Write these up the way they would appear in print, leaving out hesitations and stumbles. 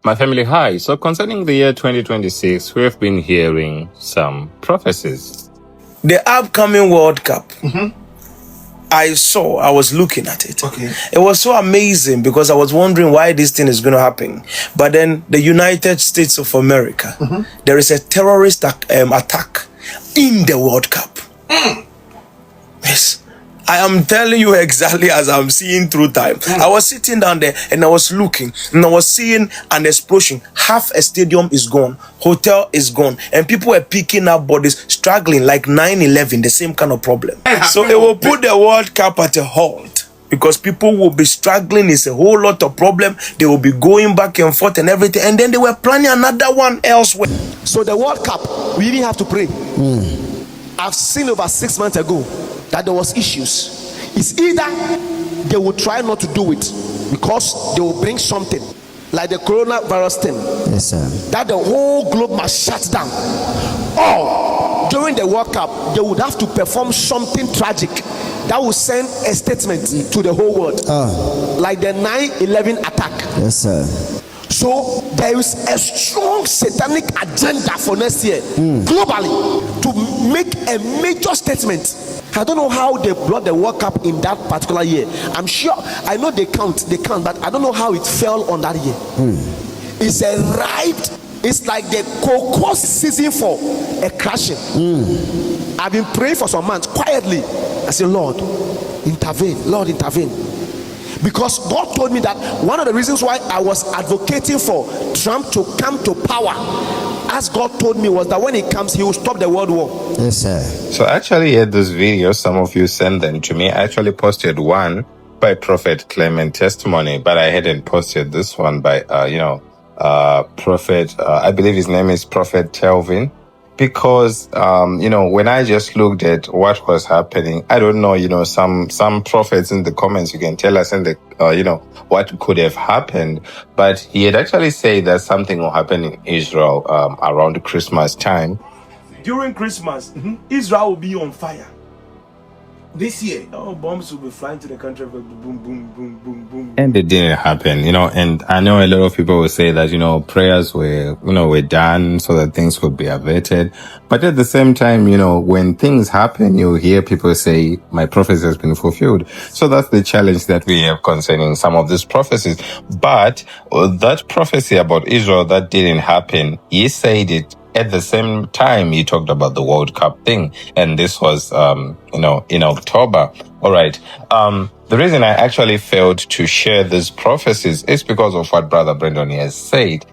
My family, hi. So concerning the year 2026, we have been hearing some prophecies. The upcoming World Cup, I was looking at it. Okay. It was so amazing because I was wondering why this thing is going to happen. But then the United States of America, there is a terrorist attack in the World Cup. Yes. I am telling you exactly as I'm seeing through time. I was sitting down there and I was looking and I was seeing an explosion. Half a stadium is gone. Hotel is gone. And people were picking up bodies, struggling like 9/11, the same kind of problem. So it will put the World Cup at a halt because people will be struggling. It's a whole lot of problem. They will be going back and forth and everything. And then they were planning another one elsewhere. So the World Cup, we didn't have to pray. I've seen over 6 months ago that there was issues. It's either they will try not to do it because they will bring something like the coronavirus thing, Yes, sir. that the whole globe must shut down, or during the World Cup they would have to perform something tragic that will send a statement to the whole world, like the 9/11 attack. Yes, sir. So there is a strong satanic agenda for next year globally to make a major statement. I don't know how they brought the World Cup in that particular year. I'm sure, I know they count, but I don't know how it fell on that year. It's a it's like the cocoa season for a crashing. I've been praying for some months quietly. I say, Lord, intervene, Lord, intervene. Because God told me that one of the reasons why I was advocating for Trump to come to power, as God told me, was that when he comes, he will stop the world war. Yes, sir. So I actually had those videos. Some of you sent them to me. I actually posted one by Prophet Clement Testimony, but I hadn't posted this one by, Prophet, I believe his name is Prophet Telvin. Because, when I just looked at what was happening, I don't know, some prophets in the comments, you can tell us what could have happened. But he had actually said that something will happen in Israel around Christmas time. During Christmas, Israel will be on fire. This year, bombs will be flying to the country. Boom, boom, boom, boom, boom. And it didn't happen, and I know a lot of people will say that, prayers were done so that things could be averted. But at the same time, when things happen, you hear people say, my prophecy has been fulfilled. So that's the challenge that we have concerning some of these prophecies. But that prophecy about Israel that didn't happen, he said it at the same time he talked about the World Cup thing. And this was, in October. All right. The reason I actually failed to share these prophecies is because of what Brother Brandon has said,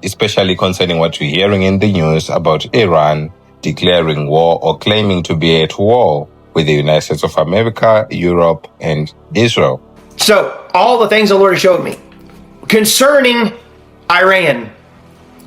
especially concerning what we're hearing in the news about Iran declaring war or claiming to be at war with the United States of America, Europe, and Israel. So, all the things the Lord showed me concerning Iran.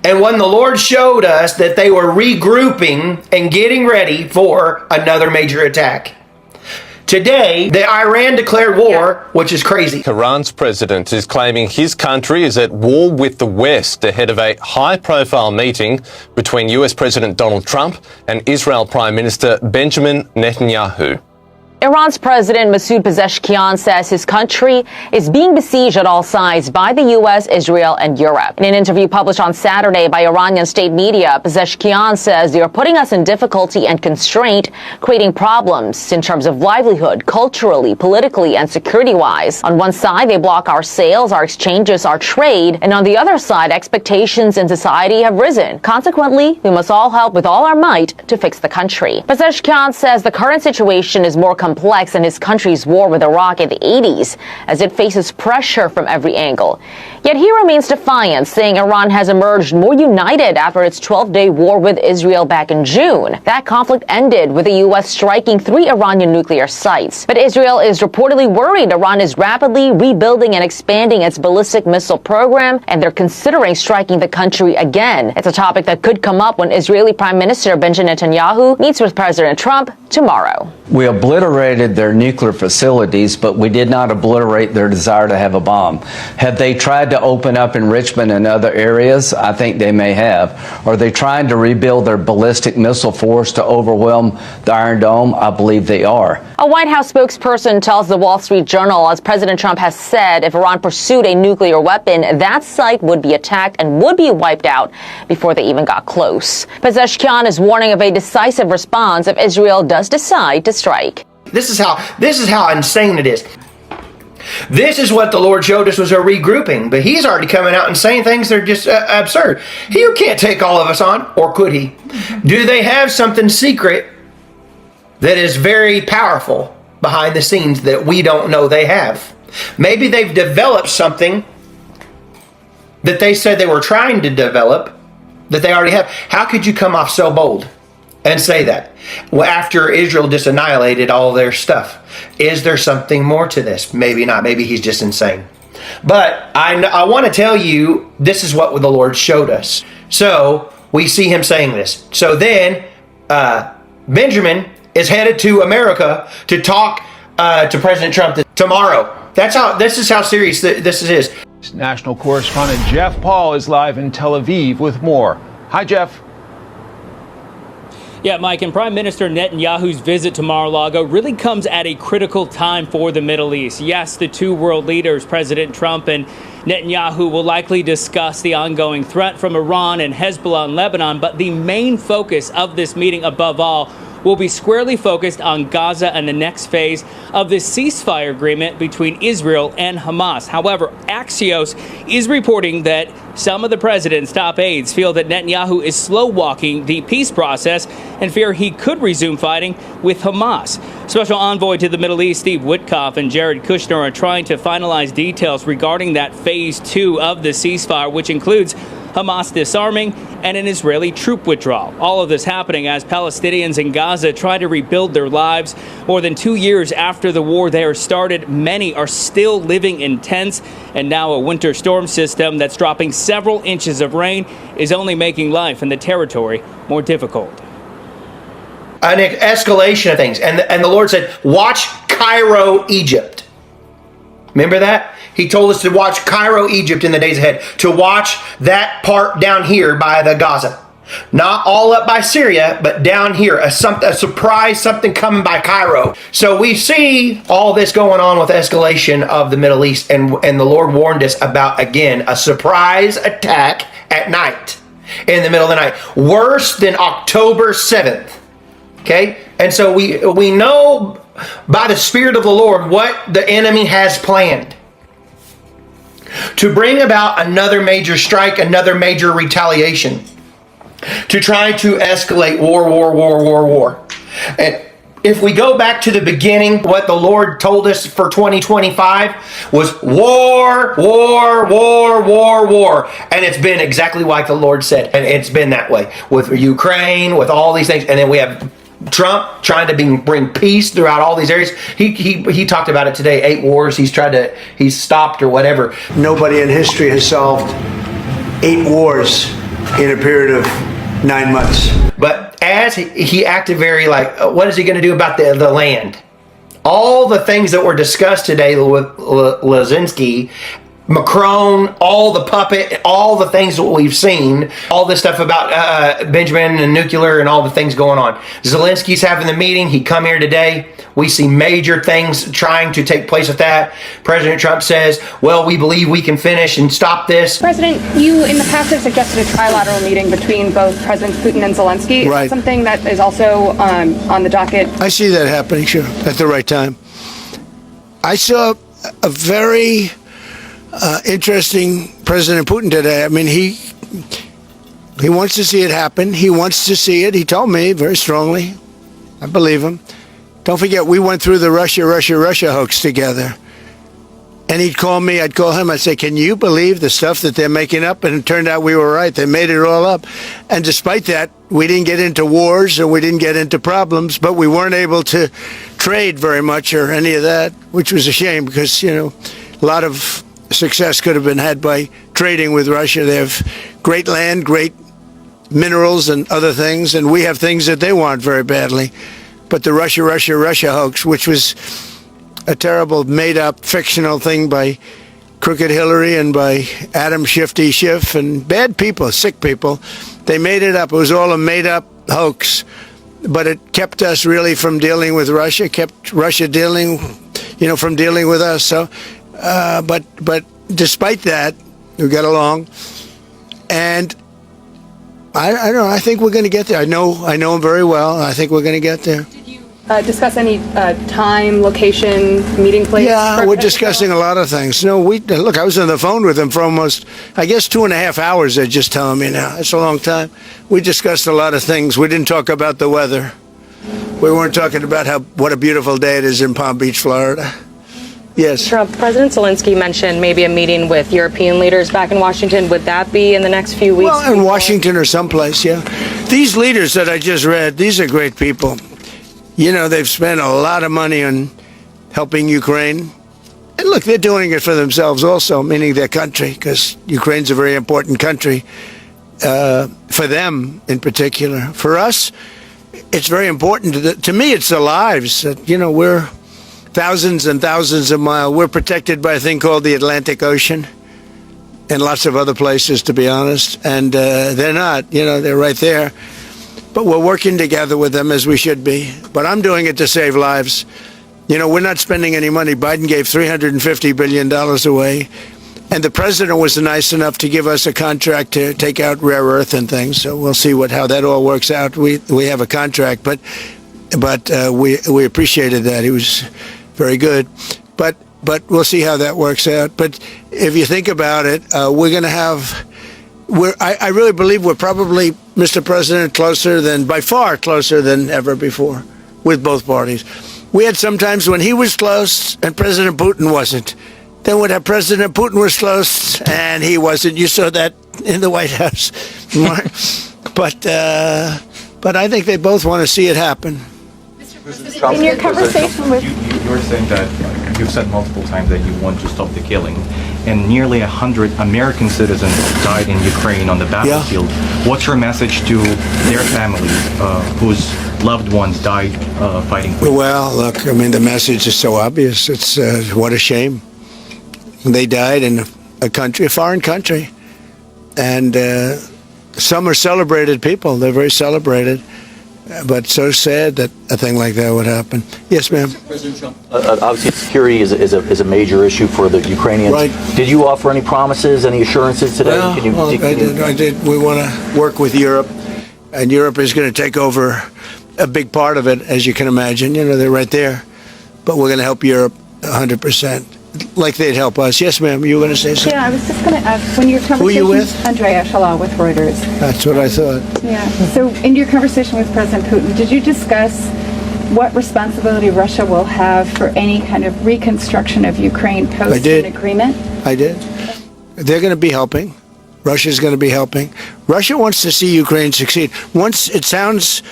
And when the Lord showed us that they were regrouping and getting ready for another major attack. Today, the Iran declared war, which is crazy. Iran's president is claiming his country is at war with the West ahead of a high-profile meeting between US President Donald Trump and Israel Prime Minister Benjamin Netanyahu. Iran's President Masoud Pezeshkian says his country is being besieged at all sides by the U.S., Israel, and Europe. In an interview published on Saturday by Iranian state media, Pezeshkian says they are putting us in difficulty and constraint, creating problems in terms of livelihood, culturally, politically, and security-wise. On one side, they block our sales, our exchanges, our trade, and on the other side, expectations in society have risen. Consequently, we must all help with all our might to fix the country. Pezeshkian says the current situation is more complex than his country's war with Iraq in the 80s, as it faces pressure from every angle. Yet he remains defiant, saying Iran has emerged more united after its 12-day war with Israel back in June. That conflict ended with the U.S. striking 3 Iranian nuclear sites. But Israel is reportedly worried Iran is rapidly rebuilding and expanding its ballistic missile program, and they're considering striking the country again. It's a topic that could come up when Israeli Prime Minister Benjamin Netanyahu meets with President Trump tomorrow. We obliterated their nuclear facilities, but we did not obliterate their desire to have a bomb. Have they tried to open up enrichment in other areas? I think they may have. Are they trying to rebuild their ballistic missile force to overwhelm the Iron Dome? I believe they are. A White House spokesperson tells the Wall Street Journal, as President Trump has said, if Iran pursued a nuclear weapon, that site would be attacked and would be wiped out before they even got close. Pezeshkian is warning of a decisive response if Israel does decide to strike. This is how insane it is. This is what the Lord showed us was a regrouping, but he's already coming out and saying things that are just absurd. He can't take all of us on, or could he? Do they have something secret that is very powerful behind the scenes that we don't know they have? Maybe they've developed something that they said they were trying to develop that they already have. How could you come off so bold and say that? Well, after Israel just annihilated all their stuff. Is there something more to this? Maybe not. Maybe he's just insane. But I want to tell you, this is what the Lord showed us. So we see him saying this. So then Benjamin is headed to America to talk to President Trump tomorrow. This is how serious this is. National correspondent Jeff Paul is live in Tel Aviv with more. Hi, Jeff. Yeah, Mike, and Prime Minister Netanyahu's visit to Mar-a-Lago really comes at a critical time for the Middle East. Yes, the two world leaders, President Trump and Netanyahu, will likely discuss the ongoing threat from Iran and Hezbollah in Lebanon, but the main focus of this meeting, above all, will be squarely focused on Gaza and the next phase of this ceasefire agreement between Israel and Hamas. However, Axios is reporting that some of the president's top aides feel that Netanyahu is slow-walking the peace process and fear he could resume fighting with Hamas. Special envoy to the Middle East, Steve Witkoff, and Jared Kushner are trying to finalize details regarding that phase 2 of the ceasefire, which includes Hamas disarming and an Israeli troop withdrawal. All of this happening as Palestinians in Gaza try to rebuild their lives. More than 2 years after the war there started, many are still living in tents, and now a winter storm system that's dropping several inches of rain is only making life in the territory more difficult. An escalation of things. And the Lord said, watch Cairo, Egypt. Remember that? He told us to watch Cairo, Egypt in the days ahead, to watch that part down here by the Gaza. Not all up by Syria, but down here, a surprise, something coming by Cairo. So we see all this going on with escalation of the Middle East, and the Lord warned us about, again, a surprise attack at night, in the middle of the night. Worse than October 7th. Okay? And so we know by the Spirit of the Lord what the enemy has planned to bring about another major strike, another major retaliation, to try to escalate war. And if we go back to the beginning, what the Lord told us for 2025 was war. And it's been exactly like the Lord said. And it's been that way with Ukraine, with all these things. And then we have Trump trying to bring peace throughout all these areas. He talked about it today. 8 wars he's stopped or whatever. Nobody in history has solved 8 wars in a period of 9 months. But as he acted very what is he going to do about the land? All the things that were discussed today with Lazinski, Macron, all the puppet, all the things that we've seen, all this stuff about Benjamin and nuclear and all the things going on. Zelensky's having the meeting. He come here today. We see major things trying to take place with that. President Trump says, well, we believe we can finish and stop this. President, you in the past have suggested a trilateral meeting between both Presidents Putin and Zelensky. Right. Something that is also on the docket. I see that happening, sure, at the right time. I saw a very interesting President Putin today. I mean, he wants to see it happen. He wants to see it. He told me very strongly. I believe him. Don't forget, we went through the Russia hoax together. And he'd call me, I'd call him, I'd say, can you believe the stuff that they're making up? And it turned out we were right. They made it all up. And despite that, we didn't get into wars or we didn't get into problems, but we weren't able to trade very much or any of that, which was a shame because, a lot of success could have been had by trading with Russia. They have great land, great minerals and other things, and we have things that they want very badly. but the Russia hoax, which was a terrible made-up fictional thing by Crooked Hillary and by Adam Shifty Schiff and bad people, sick people. They made it up. It was all a made-up hoax, but it kept us really from dealing with Russia, kept Russia dealing, from dealing with us. So, but despite that, we got along, and I don't know. I think we're going to get there. I know him very well. I think we're going to get there. Discuss any time, location, meeting place? Yeah, we're discussing a lot of things. Look, I was on the phone with him for almost, I guess, 2.5 hours. They're just telling me now. It's a long time. We discussed a lot of things. We didn't talk about the weather. We weren't talking about what a beautiful day it is in Palm Beach, Florida. Yes. President Zelensky mentioned maybe a meeting with European leaders back in Washington. Would that be in the next few weeks? Well, in Washington or someplace, yeah. These leaders that I just read, these are great people. They've spent a lot of money on helping Ukraine. And look, they're doing it for themselves also, meaning their country, because Ukraine's a very important country for them in particular. For us, it's very important. To me, it's the lives. We're thousands and thousands of miles. We're protected by a thing called the Atlantic Ocean and lots of other places, to be honest. And they're not. They're right there. But we're working together with them as we should be. But I'm doing it to save lives. We're not spending any money. Biden gave $350 billion away. And the president was nice enough to give us a contract to take out rare earth and things. So we'll see how that all works out. We have a contract, but we appreciated that. He was very good. But we'll see how that works out. But if you think about it, we're going to have... I really believe we're probably, Mr. President, by far closer than ever before with both parties. We had some times when he was close and President Putin wasn't. Then when President Putin was close and he wasn't. You saw that in the White House. But I think they both want to see it happen. In your conversation with... You were saying that you've said multiple times that you want to stop the killing. And nearly 100 American citizens died in Ukraine on the battlefield. Yeah. What's your message to their families whose loved ones died fighting for you? Well, look, the message is so obvious. It's what a shame. They died in a foreign country. And some are celebrated people. They're very celebrated. But so sad that a thing like that would happen. Yes, ma'am. President Trump. Obviously, security is a major issue for the Ukrainians. Right. Did you offer any promises, any assurances today? Well, I did. We want to work with Europe, and Europe is going to take over a big part of it, as you can imagine. They're right there. But we're going to help Europe 100%. Like they'd help us. Yes, ma'am. You were going to say something? Yeah, I was just going to ask, when your conversation... Who are you with? Andrea Shala with Reuters. That's what I thought. Yeah. So in your conversation with President Putin, did you discuss what responsibility Russia will have for any kind of reconstruction of Ukraine post an agreement? I did. They're going to be helping. Russia's going to be helping. Russia wants to see Ukraine succeed. It sounds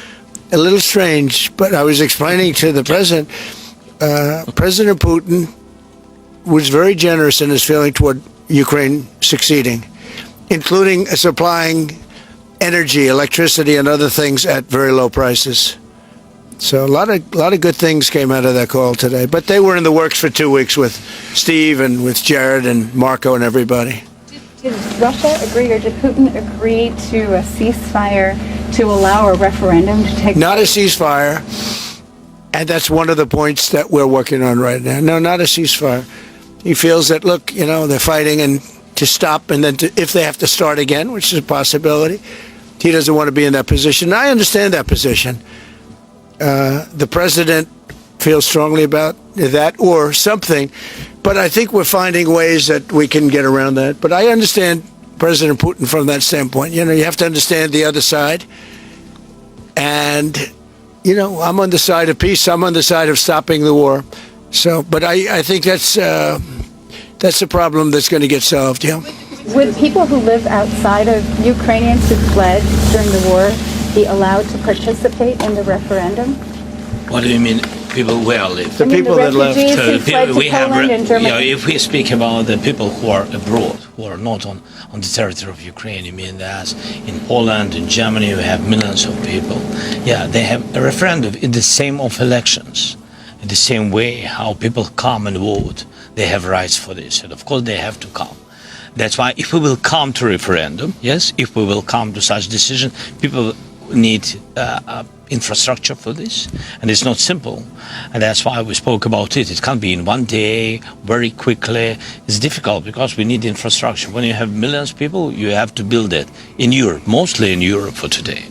a little strange, but I was explaining to the president, President Putin was very generous in his feeling toward Ukraine succeeding, including supplying energy, electricity, and other things at very low prices. So a lot of good things came out of that call today. But they were in the works for 2 weeks with Steve and with Jared and Marco and everybody. Did Russia agree, or did Putin agree to a ceasefire to allow a referendum to take place? Not a ceasefire. And that's one of the points that we're working on right now. No, not a ceasefire. He feels that, look, they're fighting and to stop, and then if they have to start again, which is a possibility, he doesn't want to be in that position. I understand that position. The president feels strongly about that or something, but I think we're finding ways that we can get around that. But I understand President Putin from that standpoint. You have to understand the other side. And, I'm on the side of peace. I'm on the side of stopping the war. So, but I think that's a problem that's going to get solved, yeah. Would people who live outside of Ukrainians who fled during the war be allowed to participate in the referendum? What do you mean, people where live? The people that left. Refugees who fled to Poland and Germany. If we speak about the people who are abroad, who are not on the territory of Ukraine. You mean that in Poland, in Germany, we have millions of people. Yeah, they have a referendum in the same of elections, in the same way how people come and vote. They have rights for this, and of course they have to come. That's why if we will come to referendum, yes, if we will come to such decision, people need infrastructure for this, and it's not simple, and that's why we spoke about it. It can't be in one day, very quickly. It's difficult because we need infrastructure. When you have millions of people, you have to build it in Europe, mostly in Europe for today.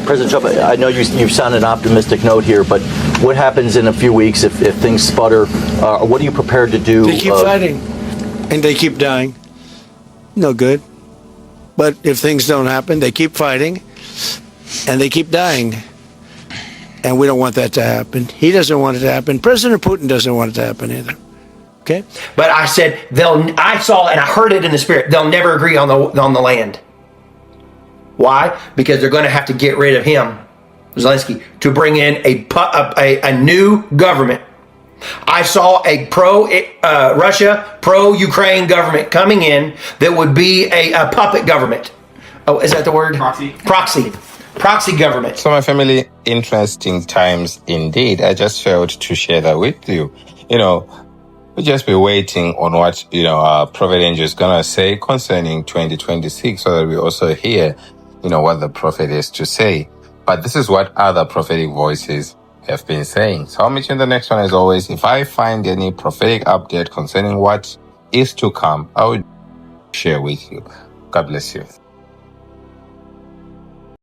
President Trump, I know you sound an optimistic note here, but what happens in a few weeks if things sputter? What are you prepared to do? They keep fighting, and they keep dying. No good. But if things don't happen, they keep fighting, and they keep dying. And we don't want that to happen. He doesn't want it to happen. President Putin doesn't want it to happen either. Okay? But I said, I saw and I heard it in the spirit, they'll never agree on the land. Why? Because they're going to have to get rid of him, Zelensky, to bring in a new government. I saw a pro-Russia, pro-Ukraine government coming in that would be a puppet government. Oh, is that the word? Proxy government. So my family, interesting times indeed. I just failed to share that with you. We'll just be waiting on what, Prophet Angel is going to say concerning 2026 so that we also hear, what the prophet is to say. But this is what other prophetic voices have been saying. So I'll meet you in the next one as always. If I find any prophetic update concerning what is to come, I will share with you. God bless you.